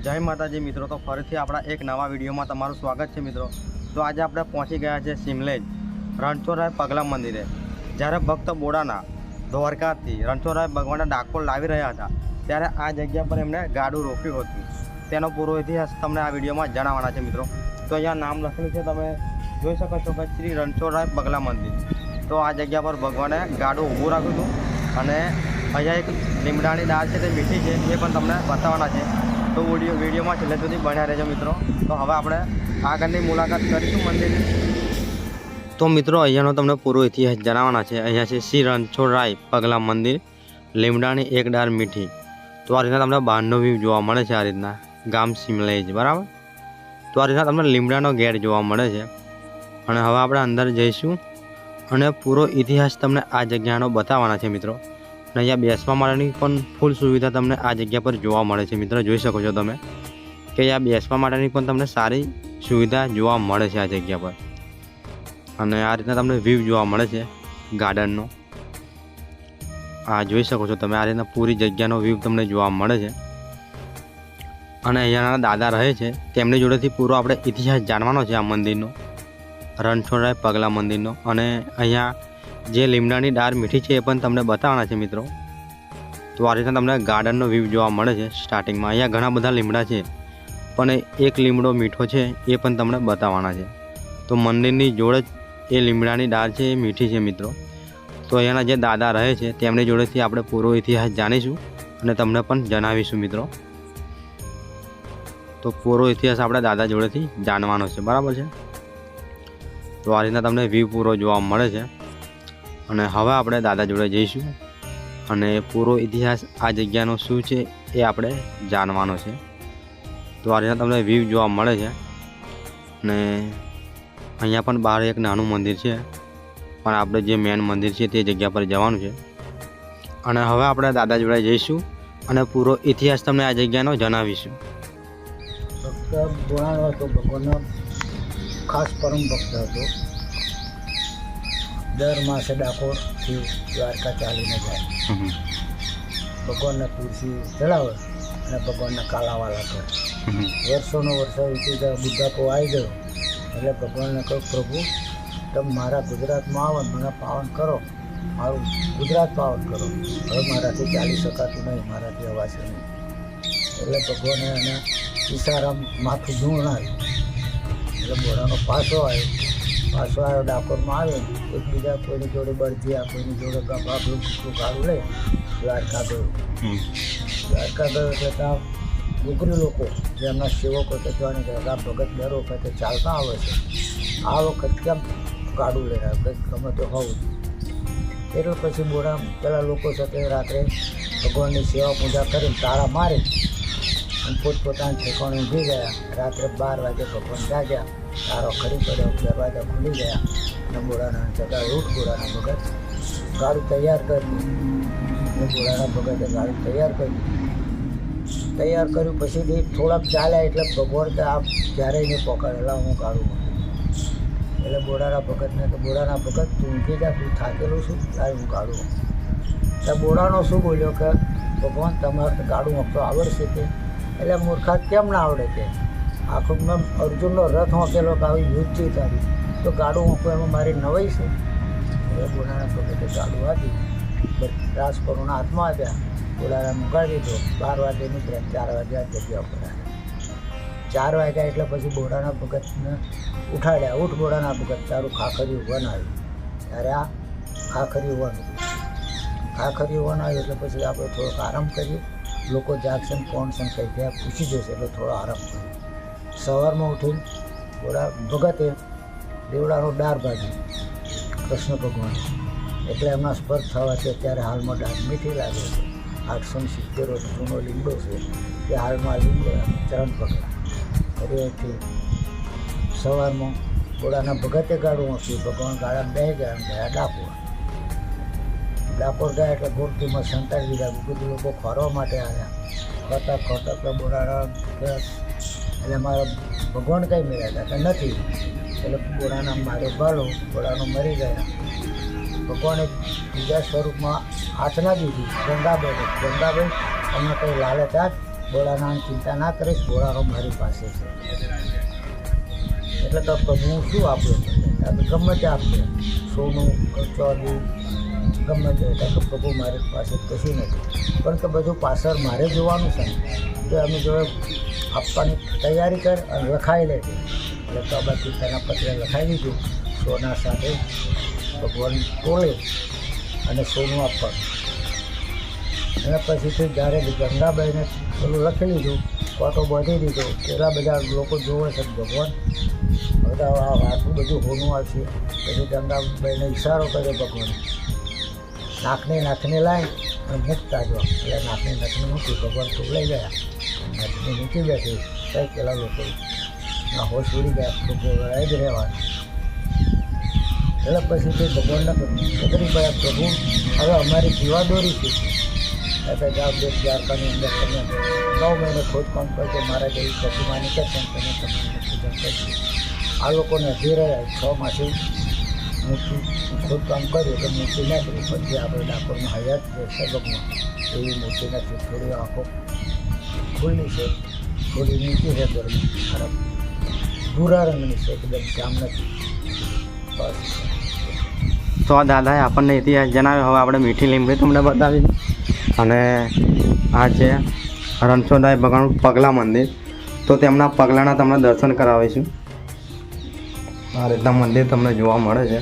जय माताजी मित्रों। तो फरीथी अपना एक नवा वीडियो में तमारुं स्वागत है मित्रों। तो आज आपणे पहुंची गया है सिमलेज रणछोडराय पगला मंदिरे। જ્યારે ભક્ત બોડાના દ્વારકાથી રણછોડરાય ભગવાનના ડાકોર લાવી રહ્યા હતા ત્યારે આ જગ્યા પર એમણે ગાડું રોક્યું હતું। તેનો પૂરો ઇતિહાસ તમને આ વિડીયોમાં જણાવવાના છે મિત્રો। તો અહીંયા નામ લખેલું છે, તમે જોઈ શકો છો કે શ્રી રણછોડરાય પગલા મંદિર। તો આ જગ્યા પર ભગવાને ગાડું ઊભું રાખ્યું હતું અને અહીંયા એક લીમડાની દાળ છે તે મીઠી છે એ પણ તમને બતાવવાના છે। તો વિડીયોમાં છેલ્લે સુધી બન્યા રહેજો મિત્રો। તો હવે આપણે આગળની મુલાકાત કરીશું મંદિરની। तो मित्रों अहींयानो तमने पूरो इतिहास जणाववाना छे। अहींया छे श्री रणछोडराय पगला मंदिर, લીમડાની एक डार मीठी। तो आ रीतना तमने बहारनो व्यू जोवा मळे छे। आ रीतना गाम सिमलेज बराबर। तो आ रीतना तमने લીમડાનો गेट जोवा मळे छे अने हवे आपणे अंदर जईशुं अने पूरो इतिहास तमने आ जग्यानो बताववाना छे मित्रों। अने अहींया बेसवा माटेनी पण फूल सुविधा तमने आ जग्या पर जोवा मळे छे मित्रों। जोई शको छो तमे के अहींया बेसवा माटेनी पण तमने सारी सुविधा जोवा मळे छे आ जग्या पर। અને આ રીતના તમને વ્યૂ જોવા મળે છે ગાર્ડનનો। આ જોઈ શકો છો તમે, આ રીતના પૂરી જગ્યાનો વ્યૂ તમને જોવા મળે છે। અને અહીંયાના દાદા રહે છે તેમની જોડેથી પૂરો આપણે ઇતિહાસ જાણવાનો છે આ મંદિરનો, રણછોડરાય પગલા મંદિરનો। અને અહીંયા જે લીમડાની ડાળ મીઠી છે એ પણ તમને બતાવવાના છે મિત્રો। તો આ રીતના તમને ગાર્ડનનો વ્યૂ જોવા મળે છે સ્ટાર્ટિંગમાં। અહીંયા ઘણા બધા લીમડા છે પણ એક લીમડો મીઠો છે એ પણ તમને બતાવવાના છે। તો મંદિરની જોડે એ લીમડાની ડાળ છે એ મીઠી છે મિત્રો। તો અહીંયાના જે દાદા રહે છે તેમની જોડેથી આપણે પૂરો ઇતિહાસ જાણીશું અને તમને પણ જણાવીશું મિત્રો। તો પૂરો ઇતિહાસ આપણે દાદા જોડેથી જાણવાનો છે, બરાબર છે। તો આ રીતના તમને વ્યૂ પૂરો જોવા મળે છે અને હવે આપણે દાદા જોડે જઈશું અને પૂરો ઇતિહાસ આ જગ્યાનો શું છે એ આપણે જાણવાનો છે। તો આ રીતના તમને વ્યૂ જોવા મળે છે અને અહીંયા પણ બહાર એક નાનું મંદિર છે પણ આપણે જે મેન મંદિર છે તે જગ્યા પર જવાનું છે। અને હવે આપણે દાદા જોડે જઈશું અને પૂરો ઇતિહાસ તમને આ જગ્યાનો જણાવીશું। ભક્ત બોરાણો હતો, ભગવાનનો ખાસ પરમ ભક્ત હતો। દર માસે ડાકોરથી દ્વારકા ચાલીને જાય, ભગવાનને તુલસી ચડાવે અને ભગવાનને કાલાવાલા કરે। વર્ષોનો વર્ષો વીતી જાય, બુદ્ધાપો આવી ગયો એટલે ભગવાનને કહ્યું, પ્રભુ તમે મારા ગુજરાતમાં આવો, મને પાવન કરો, મારું ગુજરાત પાવન કરો। હવે મારાથી ચાલી શકાતું નહીં, મારાથી અવાશે નહીં। એટલે ભગવાને એને ઈશારામ માથું ધૂણાવ્યું એટલે બોરાનો પાછો આવ્યો ડાકોરમાં આવ્યો। એકબીજા કોઈની જોડે બળદિયા, કોઈની જોડે ગભા ગાળું લઈ દ્વારકા ગયો। દ્વારકા ગયો એટલે ત્યાં ડુંગરી લોકો જે એમના સેવકો તો જોવાને ગયા, ભગત દર વખતે ચાલતા આવે છે, આ વખત કેમ ગાડું લઈને કંઈક ગમે તો હોવું। એટલે પછી બોરા પેલા લોકો સાથે રાત્રે ભગવાનની સેવા પૂજા કરીને તાળા મારી અને પોતપોતાના ઠેકાણે ઊભી ગયા। રાત્રે 12 વાગે ભગવાન જાગ્યા, તારો ખરી પડ્યો, દરવાજા ખુલી ગયા અને બોરાના જગા ઉઠ બોરાના ભગત ગાડું તૈયાર કર્યું। બોરાના ભગતે ગાડું તૈયાર કર્યું પછીથી થોડાક ચાલ્યા એટલે ભગવાન તો આ ક્યારેય નહીં પકડેલા હું ગાડું। એટલે બોરાના ભગતને તો બોરાના ભગત તું ઊંઘી જા, તું થાકેલું છું, તારે હું ગાડું। એટલે બોરાનો શું બોલ્યો કે ભગવાન તમારે ગાડું આપતો આવડશે કે? એટલે મૂર્ખાત કેમ ના આવડે કે આખું મેં અર્જુનનો રથ હોંકેલો કે આવી યુદ્ધ છે તારી, તો ગાડું હોંકું એમાં મારી નવાઈ છે। એટલે બોરાના ભગતે ગાડું આપી, રાસ કરુણા હાથમાં આપ્યા, બોરાને મુકાડી દીધો। 12 વાગે નીકળ્યા, 4 વાગે આ જગ્યા ઉપર આવ્યા। 4 વાગ્યા એટલે પછી બોરાના ભગતને ઉઠાડ્યા, ઉઠ બોરાના ભગત, તારું ખાખરિયું વન આવ્યું। ત્યારે આ ખાખરિયું વન આવ્યું એટલે પછી આપણે થોડોક આરામ કરીએ, લોકો જાગશે ને કોણ છે કંઈ ત્યાં પૂછી જશે એટલે થોડો આરામ કરીએ। સવારમાં ઉઠીને બોરા ભગતે દેવડાનો ડાર ભાગ્યો કૃષ્ણ ભગવાન, એટલે એમના સ્પર્શ થવાથી અત્યારે હાલમાં ડાળ મીઠી લાગે છે। 870 જૂનો લીમડો છે તે હાલમાં લીમડો ચરણ પકડા ફરીથી સવારમાં બોડાના ભગતે ગાડું વાંચ્યું, ભગવાન ગાળા બેસી ગયા ડાકોર ગયા એટલે ગોળતીમાં સંતાડી દીધા। બધું લોકો ખોરવા માટે આવ્યા, ખોટા બોડાના એટલે મારા ભગવાન કંઈ મળ્યા કે નથી। એટલે બોડાના મારે ભાલો, બોડાનો મરી ગયા। ભગવાને બીજા સ્વરૂપમાં આચના દીધી ગંગાબેન, અમને કંઈ લાલચ આજ ભોળાનાની ચિંતા ના કરીશ, ભોળાનો મારી પાસે છે. એટલે તો પ્રભુ શું આપ્યો આપણે ગમે તે આપીએ, સોનું ચાંદી ગમે તે, તો પ્રભુ મારી પાસે કશું નથી. પણ કે બધું પાછળ મારે જોવાનું છે કે અમે જો આપવાની તૈયારી કર અને લખાઈ લે. એટલે તો આપણે પિતાના પત્ર લખાઈ દીધું, સોના સાથે ભગવાન તોડે અને સોનું આપવાનું. અને પછીથી જ્યારે ગંગાબાઈને પેલું લખી લીધું, ફોટો બાંધી દીધો, એટલા બધા લોકો જોવે છે ભગવાન બધા આટલું બધું હોનું આવશે. પછી ગંગાબાઈને ઈશારો કર્યો ભગવાન, નાખને લાવી અને મૂકતા જો. એટલે નાખને મૂકી ભગવાન તો લઈ ગયા, નાખને મૂકી બેઠી. કંઈ પેલા લોકો ના હોશ ઉડી ગયા, લોકો લડાઈ જ રહેવાના. એટલે પછી તે ભગવાનને ખબરી પડ્યા, પ્રભુ હવે અમારી જીવાદોરી છે. એટલે જાઓ બે દ્વારકાની અંદર તમે 9 મહિને ખોદકામ કરજો, મારા જેવી પ્રતિમા નીકળશે તમે તમારી પૂજન કરજો. આ લોકોને હજી રહ્યા 6 માસથી મૂર્તિ ખોદકામ કર્યું એટલે મૂર્તિ નાખી. પછી આપણે ડાકોરમાં હયાત છે સબકમાં એવી મૂર્તિ નથી, થોડી આંખો ખુલ્લી છે, થોડી નીચી છે, ગરમી અને ભૂરા રંગની છે, એકદમ જામ નથી. બસ. તો આ દાદાએ આપણને ઇતિહાસ જણાવ્યો. હવે આપણે મીઠી લીમડી તમને બતાવી. અને આ છે રણછોડરાય ભગવાન પગલા મંદિર. તો તેમના પગલાના તમને દર્શન કરાવીશું. આ રીતના મંદિર તમને જોવા મળે છે.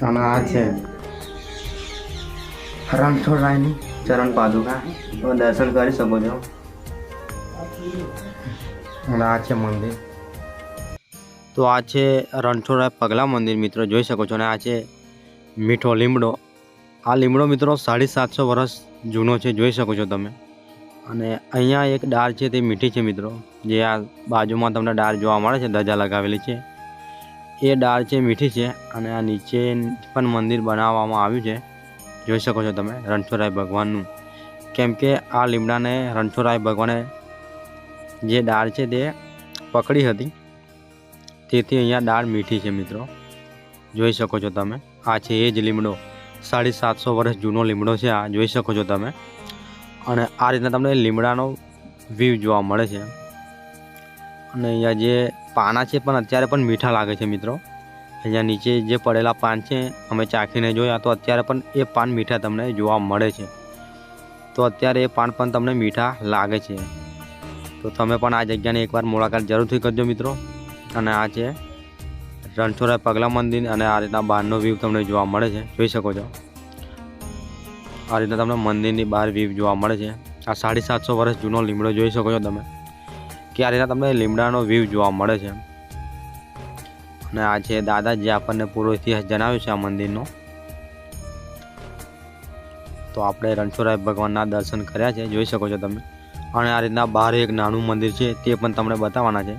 અને આ છે રણછોડરાયની ચરણ પાદુકા, તમે દર્શન કરી શકો છો. અને આ છે મંદિર. તો આ છે રણછોડરાય પગલા મંદિર મિત્રો, જોઈ શકો છો. અને આ છે મીઠો લીમડો. આ લીમડો મિત્રો 750 વર્ષ જૂનો છે, જોઈ શકો છો તમે. અને અહીંયા એક ડાળ છે તે મીઠી છે મિત્રો, જે આ બાજુમાં તમને ડાળ જોવા મળે છે, ધજા લગાવેલી છે, એ ડાળ છે મીઠી છે. અને આ નીચે પણ મંદિર બનાવવામાં આવ્યું છે, જોઈ શકો છો તમે, રણછોડરાય ભગવાનનું. કેમ કે આ લીમડાને રણછોડરાય ભગવાને જે ડાળ છે તે પકડી હતી, તેથી અહીંયા ડાળ મીઠી છે મિત્રો, જોઈ શકો છો તમે. આ છે એ જ લીમડો, 750 વર્ષ જૂનો લીમડો છે આ, જોઈ શકો છો તમે. અને આ રીતના તમને લીમડાનો વ્યૂ જોવા મળે છે. અને અહીંયા જે પાના છે પણ અત્યારે પણ મીઠા લાગે છે મિત્રો. અહીંયા નીચે જે પડેલા પાન છે અમે ચાખીને જોયા તો અત્યારે પણ એ પાન મીઠા તમને જોવા મળે છે. તો અત્યારે એ પાન પણ તમને મીઠા લાગે છે. તો તમે પણ આ જગ્યાની એકવાર મુલાકાત જરૂરથી કરજો મિત્રો. અને આ છે રણછોડરાય પગલા મંદિર. અને આ રીતના બહારનો વ્યૂ તમને જોવા મળે છે, જોઈ શકો છો. આ રીતના તમને મંદિરની બહાર વ્યૂ જોવા મળે છે. આ 750 વર્ષ જૂનો લીમડો જોઈ શકો છો તમે, કે આ રીતના તમને લીમડાનો વ્યૂ જોવા મળે છે. અને આ છે દાદા, જે આપણને પૂરો ઇતિહાસ જણાવ્યો છે આ મંદિરનો. તો આપણે રણછોડરાય ભગવાનના દર્શન કર્યા છે, જોઈ શકો છો તમે. અને આ રીતના બહાર એક નાનું મંદિર છે, તે પણ તમને બતાવવાના છે.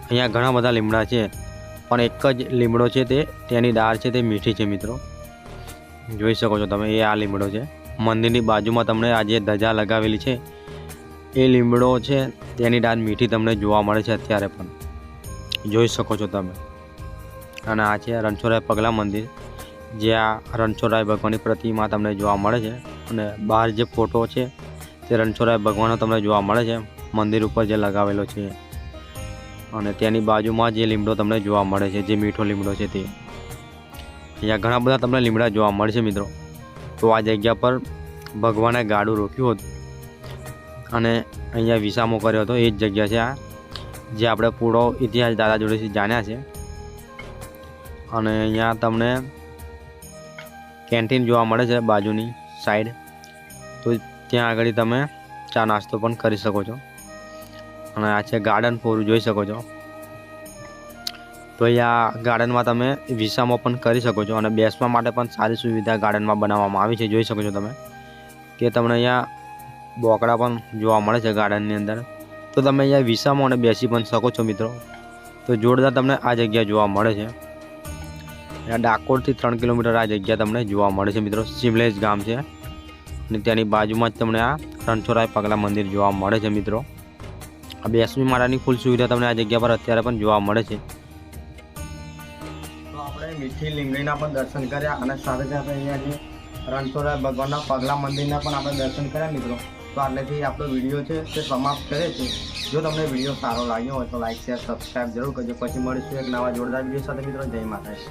અહીંયા ઘણા બધા લીમડા છે, પણ એક જ લીમડો છે તેની ડાળ છે તે મીઠી છે મિત્રો, જોઈ શકો છો તમે. એ આ લીમડો છે. મંદિરની બાજુમાં તમને આ જે ધજા લગાવેલી છે એ લીમડો છે, તેની ડાળ મીઠી તમને જોવા મળે છે અત્યારે પણ, જોઈ શકો છો તમે. અને આ છે રણછોડરાય પગલા મંદિર, જે આ રણછોડરાય ભગવાનની પ્રતિમા તમને જોવા મળે છે. અને બહાર જે ફોટો છે તે રણછોડરાય ભગવાનનો તમને જોવા મળે છે મંદિર ઉપર જે લગાવેલો છે. અને તેની બાજુમાં જે લીમડો તમને જોવા મળે છે, જે મીઠો લીમડો છે તે. અહીંયા ઘણા બધા તમને લીમડા જોવા મળશે મિત્રો. તો આ જગ્યા પર ભગવાને ગાડું રોક્યું હતું અને અહીંયા વિસામો કર્યો હતો, એ જ જગ્યા છે આ, જે આપણે પૂરો ઇતિહાસ દાદા જોડેથી જાણ્યા છે. અને અહીંયા તમને કેન્ટીન જોવા મળે છે બાજુની સાઈડ, તો ત્યાં આગળ તમે ચા નાસ્તો પણ કરી શકો છો. અને આ છે ગાર્ડન પૂરું, જોઈ શકો છો. તો અહીંયા ગાર્ડનમાં તમે વિસામો પણ કરી શકો છો. અને બેસવા માટે પણ સારી સુવિધા ગાર્ડનમાં બનાવવામાં આવી છે, જોઈ શકો છો તમે, કે તમને અહીંયા બોકડા પણ જોવા મળે છે ગાર્ડનની અંદર. તો તમે અહીંયા વિસામો અને બેસી પણ શકો છો મિત્રો. તો જોરદાર તમને આ જગ્યા જોવા મળે છે. અહીંયા ડાકોરથી 3 કિલોમીટર આ જગ્યા તમને જોવા મળે છે મિત્રો. સિમલેજ ગામ છે અને તેની બાજુમાં જ તમને આ રણછોડરાય પગલા મંદિર જોવા મળે છે મિત્રો. આ બેસવી માટેની ફૂલ સુવિધા તમને આ જગ્યા પર અત્યારે પણ જોવા મળે છે. તો આપણે મીઠી લીમડીના પણ દર્શન કર્યા અને સાથે સાથે અહીંયા જે રણછોડરાય ભગવાનના પગલા મંદિરના પણ આપણે દર્શન કર્યા મિત્રો. તો આટલેથી આપણો વિડીયો છે તે સમાપ્ત કરે છે. જો તમને વિડીયો સારો લાગ્યો હોય તો લાઈક શેર સબસ્ક્રાઈબ જરૂર કરજો. પછી મળીશું એક નવા જોરદાર વિડીયો સાથે મિત્રો. જય માતાજી.